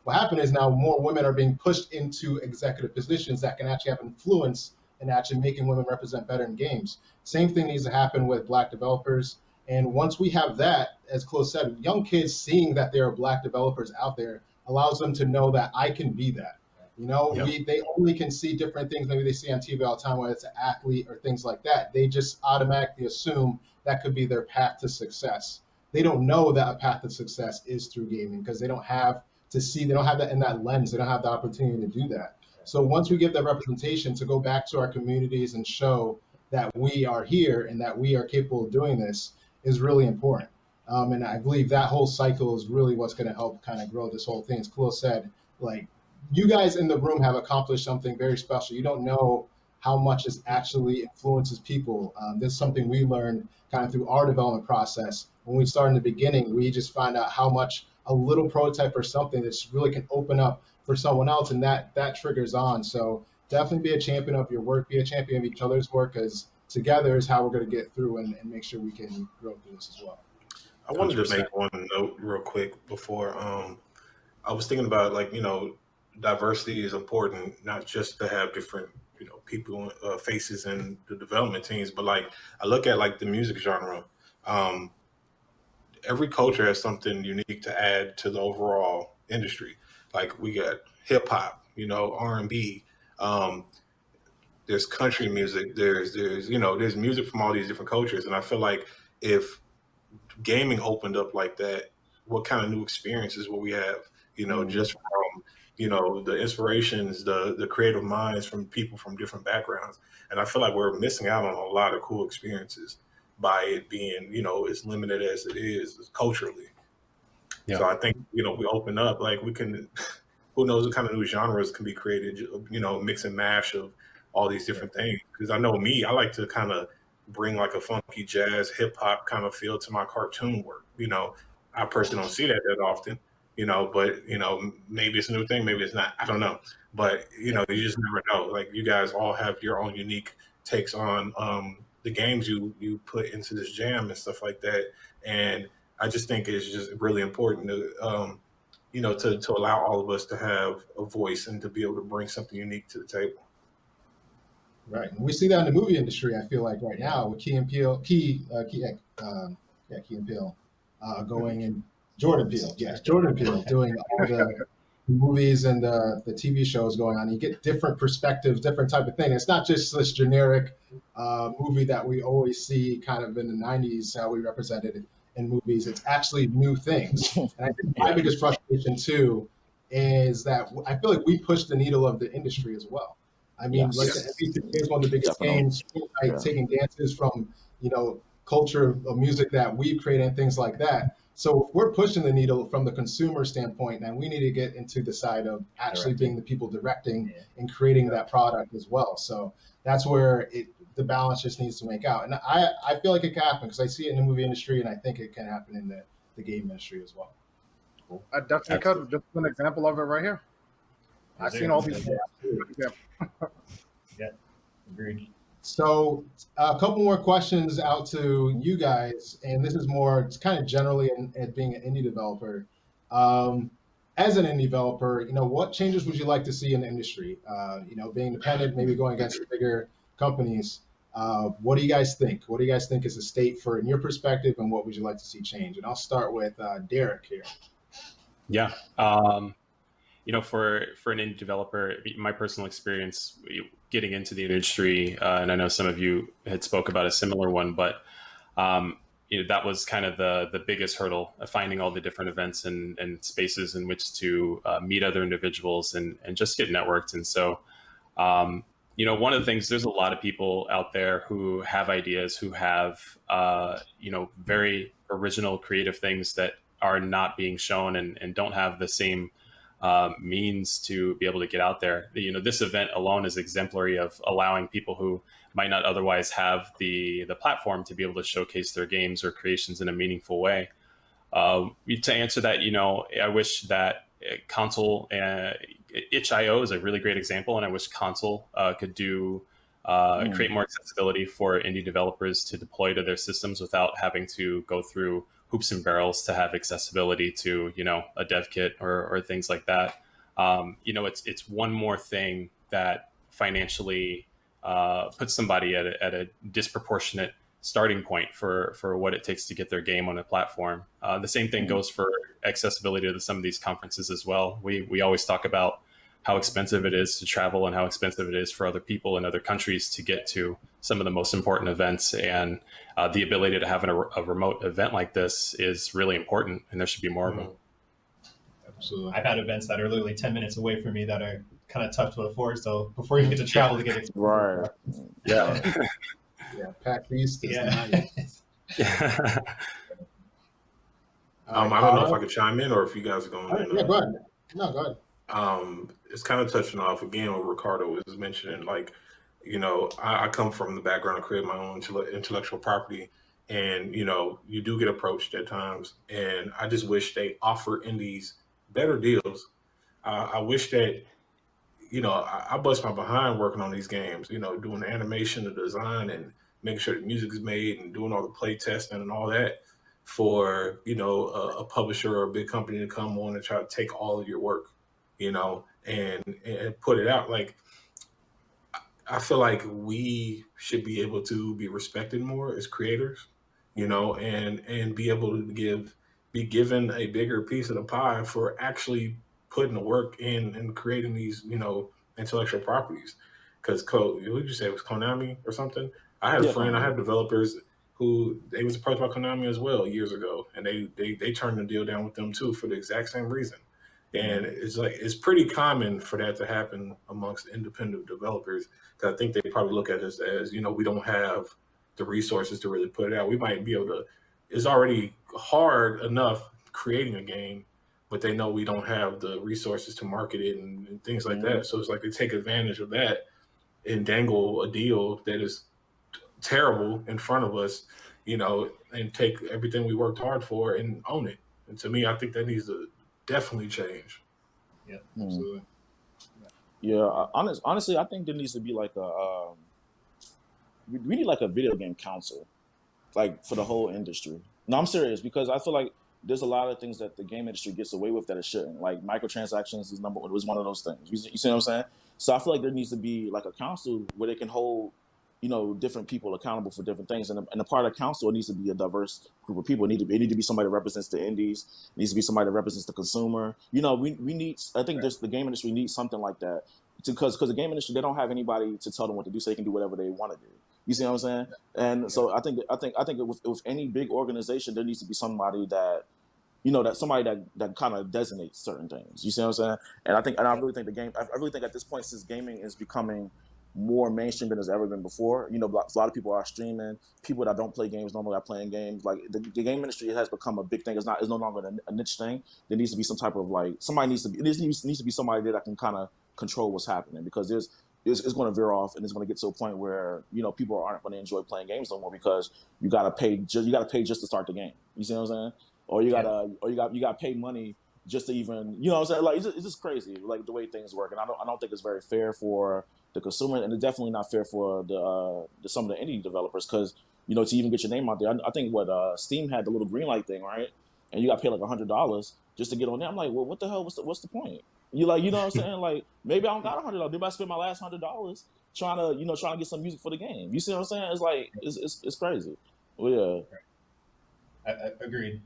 What happened is now more women are being pushed into executive positions that can actually have influence in actually making women represent better in games. Same thing needs to happen with Black developers. And once we have that, as Chloe said, young kids seeing that there are Black developers out there allows them to know that I can be that. They only can see different things. Maybe they see on TV all the time, whether it's an athlete or things like that. They just automatically assume that could be their path to success. They don't know that a path to success is through gaming because they don't have that in that lens. They don't have the opportunity to do that. So once we give that representation to go back to our communities and show that we are here and that we are capable of doing this is really important. And I believe that whole cycle is really what's going to help kind of grow this whole thing. As Khalil said, like, you guys in the room have accomplished something very special. You don't know how much this actually influences people. This is something we learned kind of through our development process. When we started in the beginning, we just find out how much a little prototype or something that really can open up for someone else, and that triggers on. So definitely be a champion of your work, be a champion of each other's work, because together is how we're going to get through and make sure we can grow through this as well. I wanted to make one note real quick before. I was thinking about, like, diversity is important, not just to have different, people, faces in the development teams, but like I look at like the music genre. Every culture has something unique to add to the overall industry. Like we got hip hop, R&B. There's country music. There's music from all these different cultures, and I feel like if gaming opened up like that, what kind of new experiences will we have? Just from the inspirations, the creative minds from people from different backgrounds, and I feel like we're missing out on a lot of cool experiences by it being, as limited as it is culturally. Yeah. So I think, we open up, like we can, who knows what kind of new genres can be created, mix and mash of all these different things. Because I know me, I like to kind of bring like a funky jazz, hip hop kind of feel to my cartoon work. I personally don't see that often, but, maybe it's a new thing, maybe it's not, I don't know. But, you just never know. Like you guys all have your own unique takes on, the games you put into this jam and stuff like that. And I just think it's just really important to, to allow all of us to have a voice and to be able to bring something unique to the table. Right. And we see that in the movie industry, I feel like right now with Key Key and Peele, going and Jordan Peele, yes, Jordan Peele doing all the movies and the TV shows going on. You get different perspectives, different type of thing. It's not just this generic movie that we always see kind of in the 90s, how we represented it in movies. It's actually new things. And I think my biggest frustration too is that I feel like we push the needle of the industry as well. I mean, like MVP is one of the biggest games, taking dances from, culture of music that we've created and things like that. So if we're pushing the needle from the consumer standpoint, then we need to get into the side of actually being the people directing and creating that product as well. So that's where the balance just needs to make out. And I feel like it can happen because I see it in the movie industry, and I think it can happen in the game industry as well. Cool. I definitely could. Just an example of it right here. I've seen all these. Yeah, agreed. So a couple more questions out to you guys, and this is more, it's kind of generally at being an indie developer. As an indie developer, what changes would you like to see in the industry? Being independent, maybe going against bigger companies. What do you guys think? What do you guys think is the state in your perspective, and what would you like to see change? And I'll start with Derek here. Yeah. For an indie developer, my personal experience getting into the industry, and I know some of you had spoke about a similar one, but that was kind of the biggest hurdle of finding all the different events and spaces in which to meet other individuals and just get networked. And so, one of the things, there's a lot of people out there who have ideas, who have, very original creative things that are not being shown and don't have the same means to be able to get out there. This event alone is exemplary of allowing people who might not otherwise have the platform to be able to showcase their games or creations in a meaningful way. To answer that, I wish that console, itch.io is a really great example, and I wish console could create more accessibility for indie developers to deploy to their systems without having to go through hoops and barrels to have accessibility to, a dev kit or things like that. It's one more thing that financially puts somebody at a disproportionate starting point for what it takes to get their game on a platform. The same thing goes for accessibility to some of these conferences as well. We always talk about how expensive it is to travel and how expensive it is for other people in other countries to get to some of the most important events. And the ability to have a remote event like this is really important, and there should be more of them. Absolutely. I've had events that are literally 10 minutes away from me that are kind of tough to afford. So before you get to travel to get expensive. Right. Yeah. Yeah. Pack East is nice. I don't know if I could chime in or if you guys are going in. Yeah, go ahead. No, go ahead. It's kind of touching off again what Ricardo was mentioning. Like, I come from the background of creating my own intellectual property, and you do get approached at times, and I just wish they offer indies better deals. I wish that I bust my behind working on these games. Doing the animation, the design, and making sure the music is made, and doing all the play testing and all that for a publisher or a big company to come on and try to take all of your work. And put it out. Like, I feel like we should be able to be respected more as creators, and be able to be given a bigger piece of the pie for actually putting the work in and creating these, intellectual properties. Because who did you say it was Konami or something? I had a friend, I had developers who they was approached by Konami as well years ago, and they turned the deal down with them too for the exact same reason. And it's pretty common for that to happen amongst independent developers, because I think they probably look at us as, we don't have the resources to really put it out. We might be able to, it's already hard enough creating a game, but they know we don't have the resources to market it and things like that. So it's like they take advantage of that and dangle a deal that is terrible in front of us, and take everything we worked hard for and own it. And to me, I think that needs to definitely change. Yeah, absolutely. Yeah, honestly, I think there needs to be like we need like a video game council, like for the whole industry. No, I'm serious, because I feel like there's a lot of things that the game industry gets away with that it shouldn't. Like microtransactions was one of those things. You see what I'm saying? So I feel like there needs to be like a council where they can hold different people accountable for different things, and a part of the council, it needs to be a diverse group of people. It need to be somebody that represents the indies. It needs to be somebody that represents the consumer. We need. I think the game industry needs something like that, because the game industry, they don't have anybody to tell them what to do, so they can do whatever they want to do. You see what I'm saying? And so I think with any big organization, there needs to be somebody that that kind of designates certain things. You see what I'm saying? And I really think at this point, since gaming is becoming more mainstream than it's ever been before, a lot of people are streaming. People that don't play games normally are playing games. Like the game industry has become a big thing. It's no longer a niche thing. There needs to be some type of needs to be somebody that can kind of control what's happening, because it's going to veer off, and it's going to get to a point where people aren't going to enjoy playing games no more, because you got to pay just to start the game. You see what I'm saying? Or you got to pay money just to even, you know what I'm saying? Like, it's just crazy, like, the way things work. And I don't think it's very fair for the consumer, and it's definitely not fair for some of the indie developers, because, to even get your name out there. I think Steam had the little green light thing, right? And you got to pay like $100 just to get on there. I'm like, well, what the hell? What's the point? You know what I'm saying? Like, maybe I don't got $100. Maybe I spend my last $100 trying to get some music for the game. You see what I'm saying? It's like, it's crazy. Well, yeah. Agreed.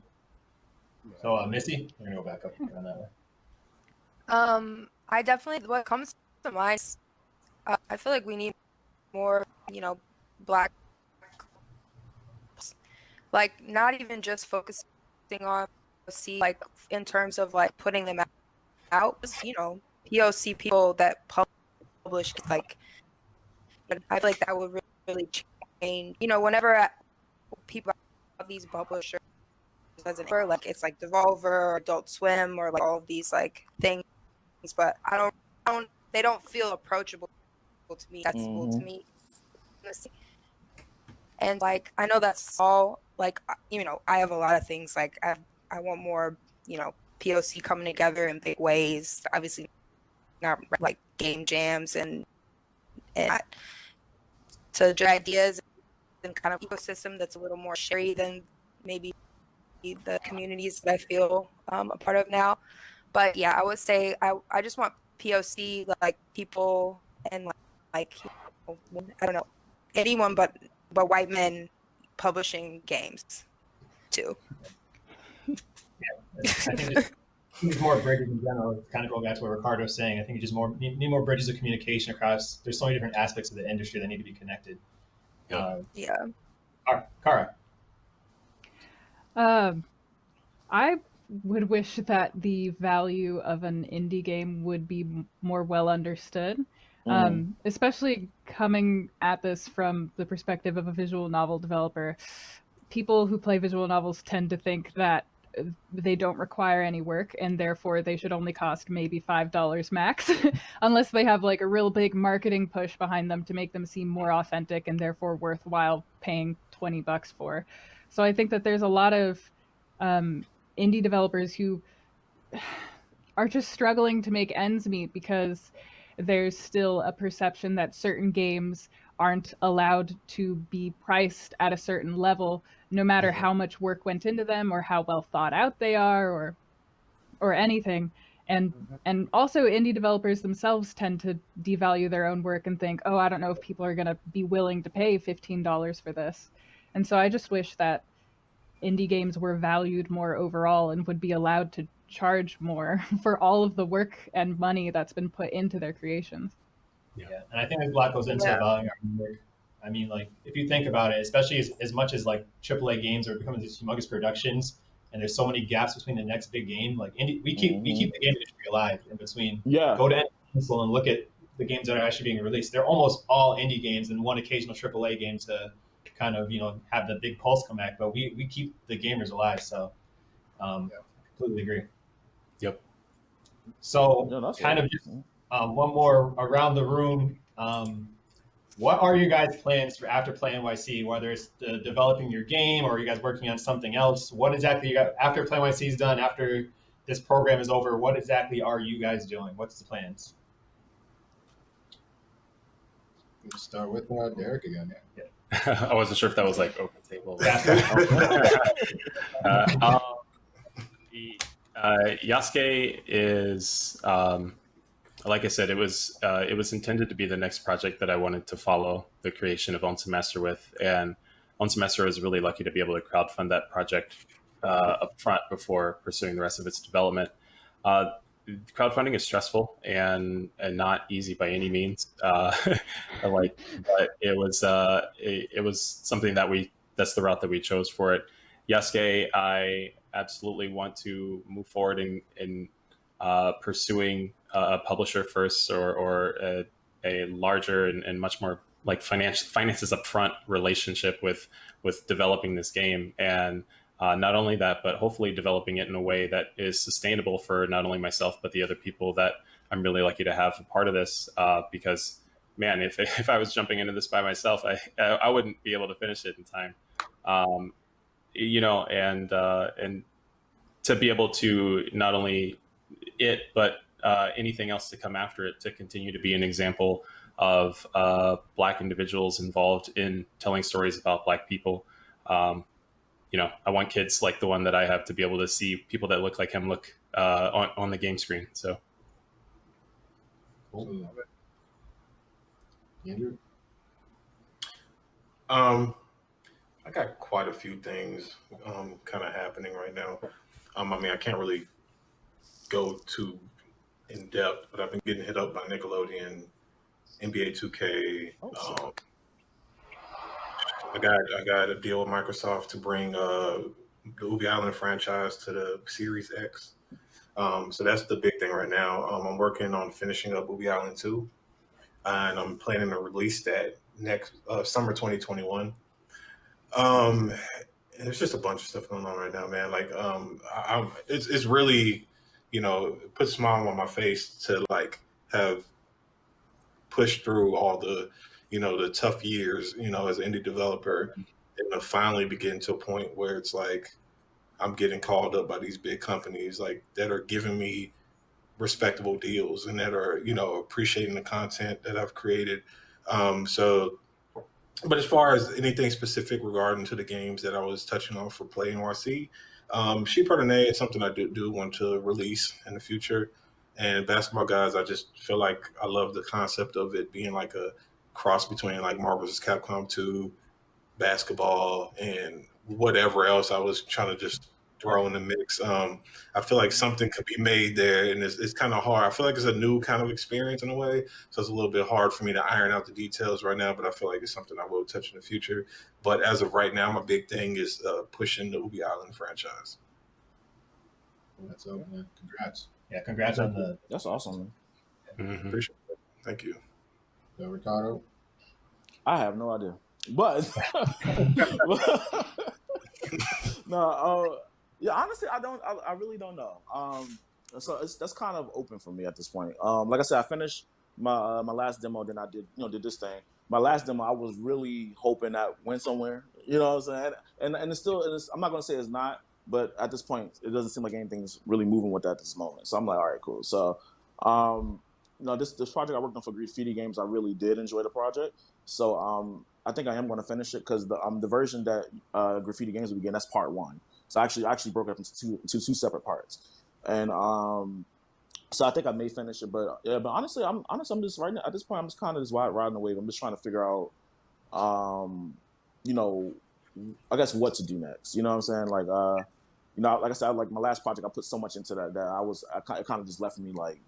So, Missy, we're gonna go back up on that way. I definitely, what comes to mind, I feel like we need more, Black, like, not even just focusing on POC, like, in terms of like putting them out, POC people that publish, like, I feel like that would really change. Whenever people have these publishers, like, it's like Devolver or Adult Swim or like all of these like things, but they don't feel approachable to me, accessible to me, and like, I know that's all, like, I have a lot of things, like, I want more, POC coming together in big ways, obviously not like game jams and to the ideas and kind of ecosystem that's a little more sharey than maybe the communities that I feel a part of now. But yeah, I would say I just want POC, like, people and like I don't know, anyone but white men publishing games too. Yeah, I think there's more bridges in general. Kind of going back to what Ricardo's saying, I think you just need more bridges of communication across. There's so many different aspects of the industry that need to be connected. Yeah. Kara. I would wish that the value of an indie game would be more well understood, especially coming at this from the perspective of a visual novel developer. People who play visual novels tend to think that they don't require any work, and therefore they should only cost maybe $5 max, unless they have like a real big marketing push behind them to make them seem more authentic and therefore worthwhile paying $20 for. So I think that there's a lot of indie developers who are just struggling to make ends meet because there's still a perception that certain games aren't allowed to be priced at a certain level, no matter how much work went into them or how well thought out they are or anything. And also indie developers themselves tend to devalue their own work and think, oh, I don't know if people are going to be willing to pay $15 for this. And so I just wish that indie games were valued more overall and would be allowed to charge more for all of the work and money that's been put into their creations. Yeah, and I think a lot goes into valuing our work. I mean, like, if you think about it, especially as much as like AAA games are becoming these humongous productions, and there's so many gaps between the next big game. Like, we keep the game industry alive in between. Yeah. Go to any console and look at the games that are actually being released. They're almost all indie games and one occasional AAA game to kind of have the big pulse come back. But we keep the gamers alive. So, completely agree. Yep. So kind of just one more around the room. What are you guys' plans for after Play NYC? Whether it's developing your game or are you guys working on something else? What exactly you got after Play NYC is done? After this program is over, what exactly are you guys doing? What's the plans? We'll start with Derek again. Yeah. I wasn't sure if that was like open table. Yasuke is like I said, it was intended to be the next project that I wanted to follow the creation of On Semester with, and On Semester was really lucky to be able to crowdfund that project up front before pursuing the rest of its development. Crowdfunding is stressful and not easy by any means. But it was something that's the route that we chose for it. Yasuke, I absolutely want to move forward in pursuing a publisher first, or a larger and much more like finances upfront relationship with developing this game. And not only that, but hopefully developing it in a way that is sustainable for not only myself, but the other people that I'm really lucky to have a part of this. Because, man, if I was jumping into this by myself, I wouldn't be able to finish it in time. And to be able to not only it, but anything else to come after it, to continue to be an example of Black individuals involved in telling stories about Black people. I want kids like the one that I have to be able to see people that look like him look on the game screen. So, Cool. Andrew? I got quite a few things kind of happening right now. I can't really go too in depth, but I've been getting hit up by Nickelodeon, NBA 2K. I got a deal with Microsoft to bring the Ubi Island franchise to the Series X. So that's the big thing right now. I'm working on finishing up Ubi Island 2, and I'm planning to release that next summer 2021. And there's just a bunch of stuff going on right now, man. Like, it's really, it puts a smile on my face to like have pushed through all the, the tough years, as an indie developer, and to finally be getting to a point where it's like I'm getting called up by these big companies, like that are giving me respectable deals and that are, appreciating the content that I've created. But as far as anything specific regarding to the games that I was touching on for Play NYC, She Pardonné is something I do want to release in the future. And Basketball Guys, I just feel like I love the concept of it being like a cross between like Marvel vs. Capcom 2, basketball, and whatever else I was trying to just throw in the mix. I feel like something could be made there, and it's kind of hard. I feel like it's a new kind of experience in a way, so it's a little bit hard for me to iron out the details right now, but I feel like it's something I will touch in the future. But as of right now, my big thing is pushing the Ubi Island franchise. That's up, man. Congrats. Yeah, congrats on the. That's awesome, man. Mm-hmm. Appreciate it. Thank you. Ricardo? I have no idea, but no. Yeah, honestly, I really don't know. So that's kind of open for me at this point. Like I said, I finished my last demo, then I did this thing. My last demo, I was really hoping that went somewhere. You know what I'm saying? And it's still, I'm not gonna say it's not, but at this point, it doesn't seem like anything's really moving with that at this moment. So I'm like, all right, cool. So, this project I worked on for Graffiti Games, I really did enjoy the project. So I think I am going to finish it because the version that Graffiti Games will begin, that's part 1. So I actually broke it up into two separate parts, and so I think I may finish it. But yeah, but honestly, I'm just right now at this point, I'm just kind of just riding the wave. I'm just trying to figure out, I guess what to do next. You know what I'm saying? Like, like I said, like my last project, I put so much into that it kind of just left me like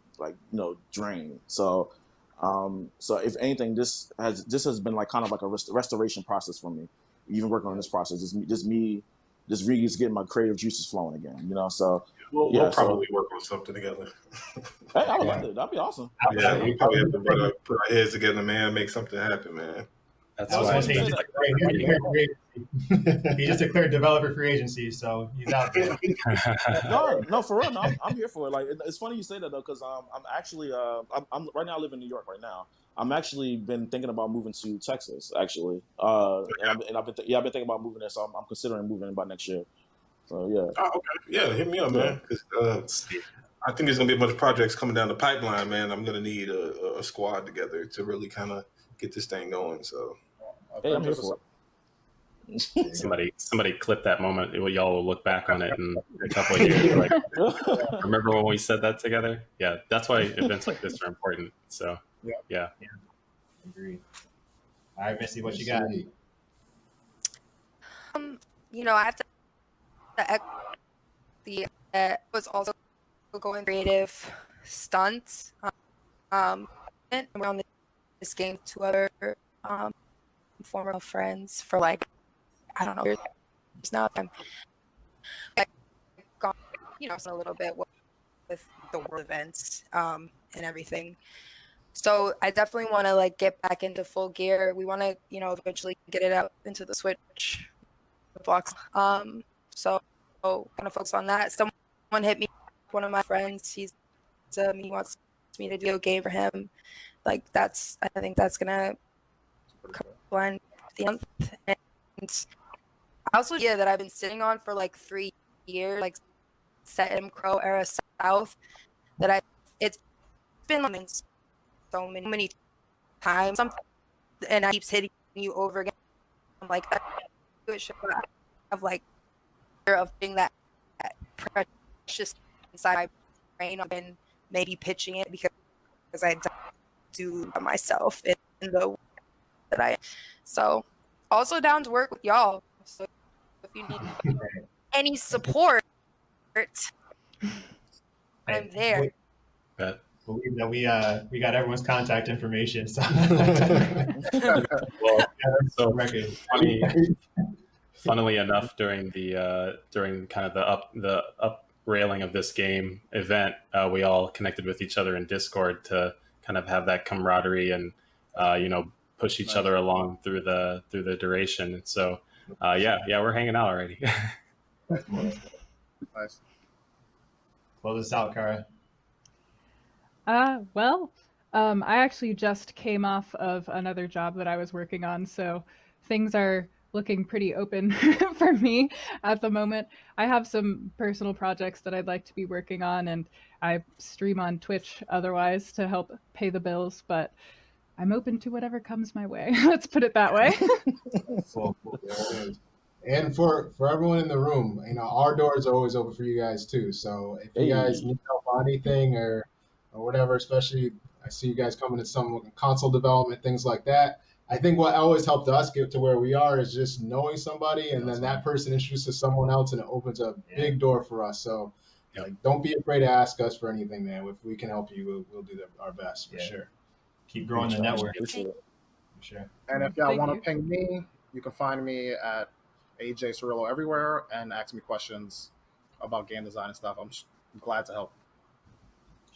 drained. So, so if anything, this has been like kind of like a restoration process for me. Even working on this process, just really getting my creative juices flowing again, So we'll probably work on something together. Hey, I would love it. That'd be awesome. Yeah, we probably have to put our heads together, man. Make something happen, man. That's why he just declared developer free agency, so he's out there. No, for real. No, I'm here for it. Like, it's funny you say that though, because I'm actually I'm right now I live in New York right now. I'm actually been thinking about moving to Texas actually, and I've been thinking about moving there, so I'm considering moving by next year. So yeah. Oh, okay. Yeah, hit me up, man. Because I think there's gonna be a bunch of projects coming down the pipeline, man. I'm gonna need a squad together to really kind of get this thing going. So. Hey, I'm here for it. Somebody clip that moment. Y'all will look back on it in a couple of years. Like, remember when we said that together? Yeah, that's why events like this are important. So, yeah. Agreed. All right, Missy, what you got? You know, I have to the was also going creative stunts. And around this game, 2 other former friends for like, I don't know, years now. I'm gone, you know, a little bit with the world events and everything. So I definitely want to like get back into full gear. We want to, you know, eventually get it out into the Switch blocks. So kind of focus on that. Someone hit me, one of my friends. He wants me to do a game for him. Like I think that's gonna blend the month. And I also that I've been sitting on for like 3 years, like set in Crow era South. It's been like so many times, and I keeps hitting you over again. I'm like, I have like of being that precious inside my brain. I've been maybe pitching it because I do myself in the that I. So also down to work with y'all. So if you need any support, I'm there. Believe that we got everyone's contact information. So, well, so funnily enough, during kind of the up railing of this game event, we all connected with each other in Discord to kind of have that camaraderie and push each other along through the duration. And so we're hanging out already. Nice. Close this out, Kara. I actually just came off of another job that I was working on, so things are looking pretty open for me at the moment. I have some personal projects that I'd like to be working on, and I stream on Twitch otherwise to help pay the bills, but I'm open to whatever comes my way. Let's put it that way. Cool. And for everyone in the room, our doors are always open for you guys too. So if you guys need help on anything or whatever, especially I see you guys coming to some console development, things like that. I think what always helped us get to where we are is just knowing somebody, and then that person introduces someone else, and it opens a big door for us. So don't be afraid to ask us for anything, man. If we can help you, we'll do our best for sure. Keep growing the network. For sure. And if y'all want to ping me, you can find me at AJ Cirillo everywhere and ask me questions about game design and stuff. I'm glad to help.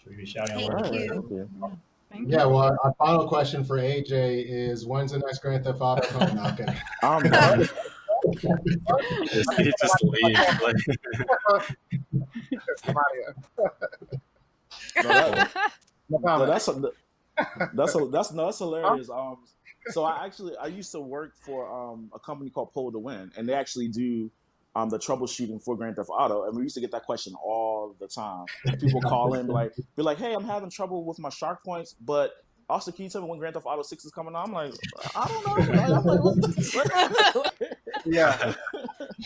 Should we be shouting out? Thank you. Yeah, well, our final question for AJ is, when's the next Grand Theft Auto coming out? I'm done. He just leaves. That's hilarious. So I used to work for a company called Pull to Win, and they actually do the troubleshooting for Grand Theft Auto, and we used to get that question all the time. People call in, be like, "Hey, I'm having trouble with my shark points, but also can you tell me when Grand Theft Auto 6 is coming out?" I'm like, "I don't know." I'm like, "What the?" Yeah,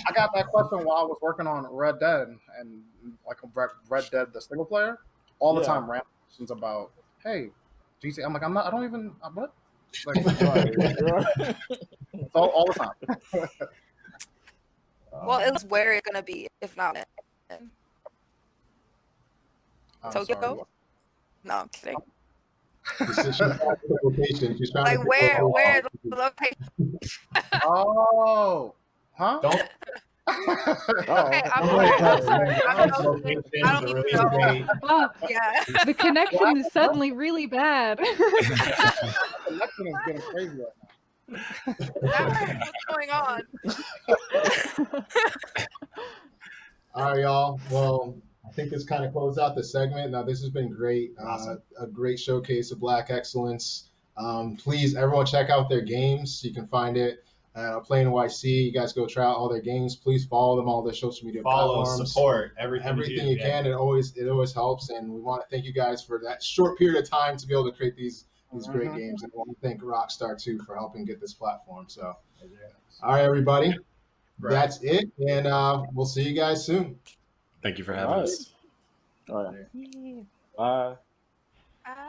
I got that question while I was working on Red Dead and like Red Dead the single player. All the time, random questions about, "Hey, GTA." I'm like, I don't even what. Like, all the time. Well, it's where it's gonna be, if not Tokyo. No, I'm kidding. Like where the location? Oh, huh? Okay, I don't even know. Oh, yeah. The connection is suddenly really bad. The connection is getting crazy right now. What's going on? All right, y'all. Well, I think this kind of closed out the segment. Now, this has been great. Awesome. A great showcase of Black excellence. Please, everyone, check out their games. You can find it Playing YC. You guys go try out all their games. Please follow them, all their social media platforms. Support everything you can. It always helps, and we want to thank you guys for that short period of time to be able to create these these great games. And I want to thank Rockstar too for helping get this platform. So, all right, everybody, that's it, and we'll see you guys soon. Thank you for having us. All right. Bye.